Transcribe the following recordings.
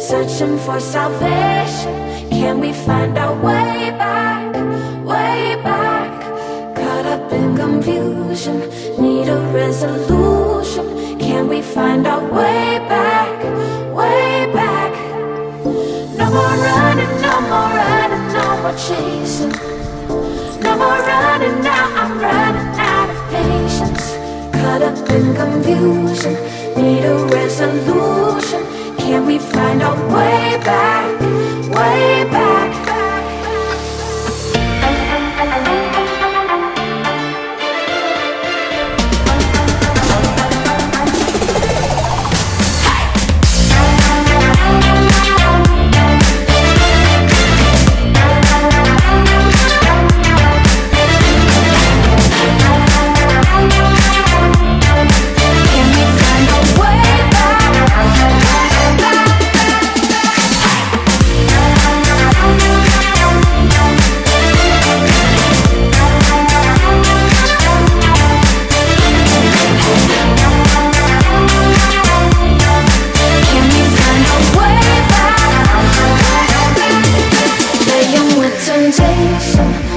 searching for salvation. Can we find our way back, way back? Caught up in confusion, need a resolution. Can we find our way back, way back? No more running, no more running, no more chasing. No more running now, I'm running out of patience. Caught up in confusion, need a resolution. Can we find our way back, way back?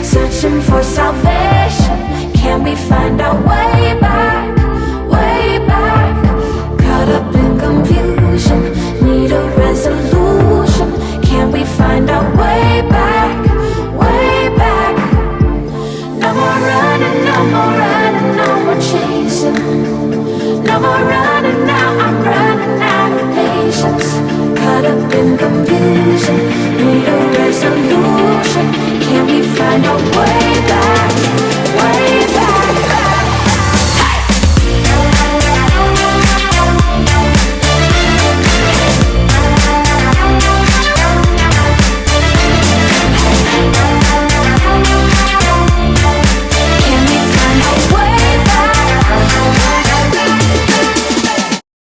Searching for salvation. Can we find